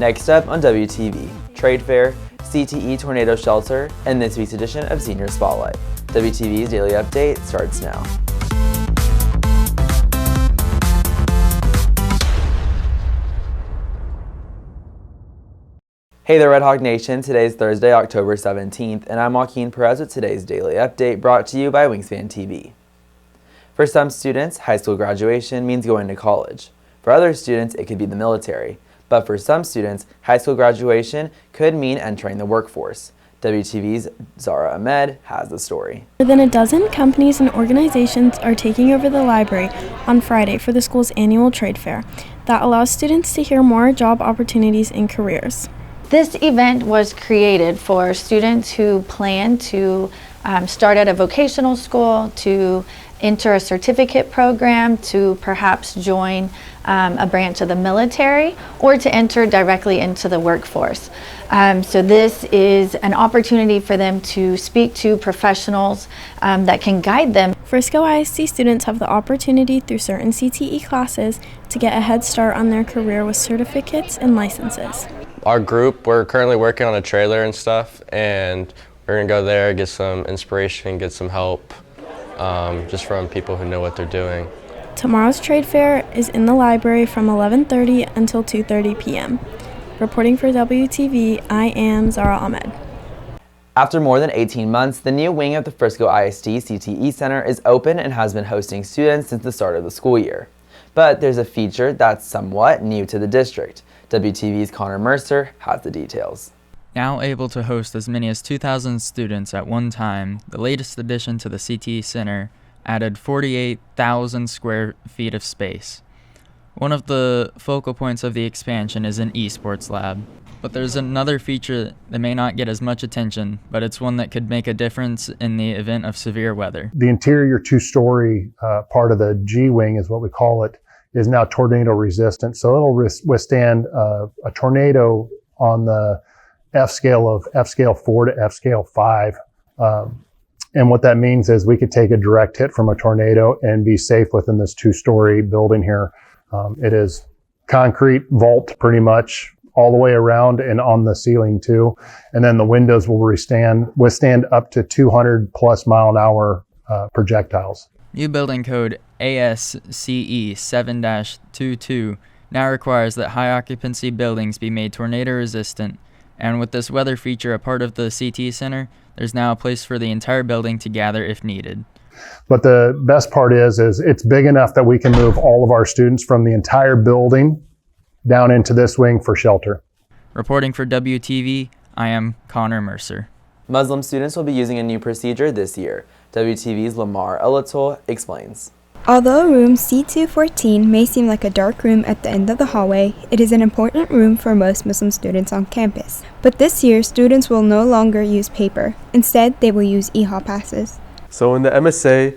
Next up on WTV, Trade Fair, CTE Tornado Shelter, and this week's edition of Senior Spotlight. WTV's Daily Update starts now. Hey there, Red Hawk Nation. Today's Thursday, October 17th, and I'm Joaquin Perez with today's Daily Update brought to you by Wingspan TV. For some students, high school graduation means going to college. For other students, it could be the military. But for some students, high school graduation could mean entering the workforce. WTV's Zara Ahmed has the story. More than a dozen companies and organizations are taking over the library on Friday for the school's annual trade fair that allows students to hear more job opportunities and careers. This event was created for students who plan to start at a vocational school, to enter a certificate program, to perhaps join a branch of the military, or to enter directly into the workforce. So this is an opportunity for them to speak to professionals that can guide them. Frisco ISD students have the opportunity through certain CTE classes to get a head start on their career with certificates and licenses. Our group, we're currently working on a trailer and stuff, and we're gonna go there, get some inspiration, get some help, just from people who know what they're doing. Tomorrow's trade fair is in the library from 11:30 until 2:30 p.m. Reporting for WTV, I am Zara Ahmed. After more than 18 months, the new wing of the Frisco ISD CTE Center is open and has been hosting students since the start of the school year. But there's a feature that's somewhat new to the district. WTV's Connor Mercer has the details. Now able to host as many as 2,000 students at one time, the latest addition to the CTE Center added 48,000 square feet of space. One of the focal points of the expansion is an esports lab. But there's another feature that may not get as much attention, but it's one that could make a difference in the event of severe weather. The interior two-story part of the G-wing is what we call it, is now tornado resistant. So it'll withstand a tornado on the F scale of F scale 4 to F scale 5. And what that means is we could take a direct hit from a tornado and be safe within this two-story building here. It is concrete vault pretty much all the way around and on the ceiling too. And then the windows will withstand up to 200 plus mile an hour projectiles. New building code ASCE 7-22 now requires that high occupancy buildings be made tornado resistant. And with this weather feature a part of the CTE Center, there's now a place for the entire building to gather if needed. But the best part is it's big enough that we can move all of our students from the entire building down into this wing for shelter. Reporting for WTV, I am Connor Mercer. Muslim students will be using a new procedure this year. WTV's Lamar Elatul explains. Although room C214 may seem like a dark room at the end of the hallway, it is an important room for most Muslim students on campus. But this year, students will no longer use paper. Instead, they will use e-hall passes. So in the MSA,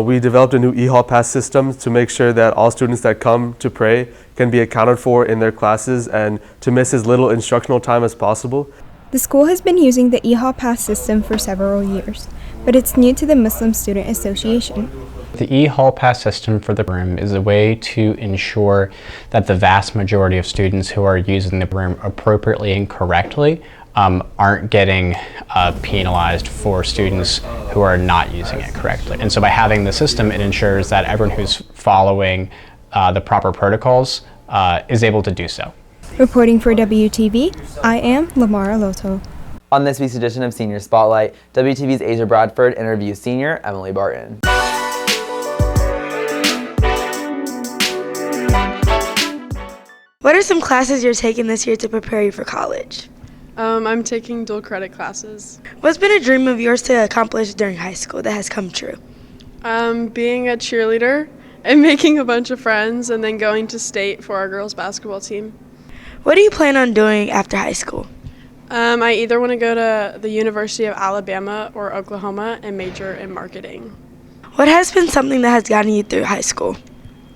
we developed a new e-hall pass system to make sure that all students that come to pray can be accounted for in their classes and to miss as little instructional time as possible. The school has been using the e-hall pass system for several years, but it's new to the Muslim Student Association. The e-hall pass system for the room is a way to ensure that the vast majority of students who are using the room appropriately and correctly aren't getting penalized for students who are not using it correctly. And so by having the system, it ensures that everyone who's following the proper protocols is able to do so. Reporting for WTV, I am Lamar Aloto. On this week's edition of Senior Spotlight, WTV's Asia Bradford interviews senior Emily Barton. What are some classes you're taking this year to prepare you for college? I'm taking dual credit classes. What's been a dream of yours to accomplish during high school that has come true? Being a cheerleader and making a bunch of friends and then going to state for our girls basketball team. What do you plan on doing after high school? I either want to go to the University of Alabama or Oklahoma and major in marketing. What has been something that has gotten you through high school?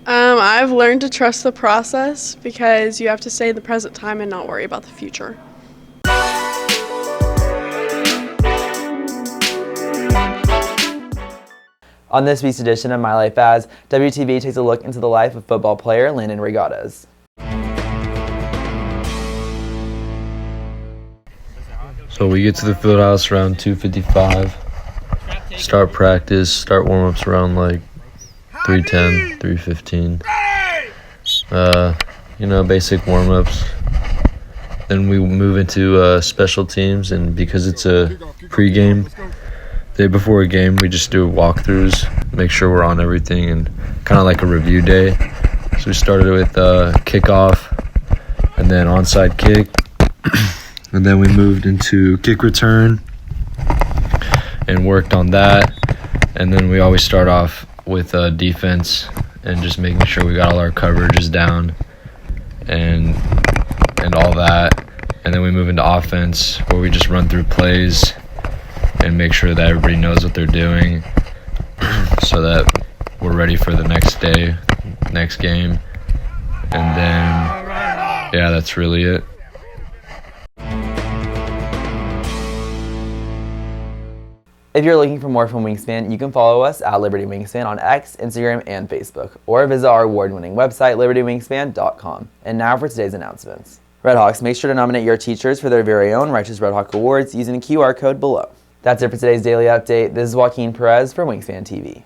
I've learned to trust the process because you have to stay in the present time and not worry about the future. On this week's edition of My Life As, WTV takes a look into the life of football player Landon Regattas. So we get to the field house around 2:55. Start practice, start warm-ups around like 3:10, 3:15. Basic warm-ups. Then we move into special teams, and because it's a pre-game, day before a game, we just do walkthroughs, make sure we're on everything, and kind of like a review day. So we started with kickoff, and then onside kick, and then we moved into kick return and worked on that. And then we always start off with defense and just making sure we got all our coverages down and all that. And then we move into offense, where we just run through plays and make sure that everybody knows what they're doing so that we're ready for the next day, next game. And then, yeah, that's really it. If you're looking for more from Wingspan, you can follow us at Liberty Wingspan on X, Instagram, and Facebook, or visit our award-winning website, libertywingspan.com. And now for today's announcements. Redhawks, make sure to nominate your teachers for their very own Righteous Redhawk Awards using the QR code below. That's it for today's Daily Update. This is Joaquin Perez for Wingspan TV.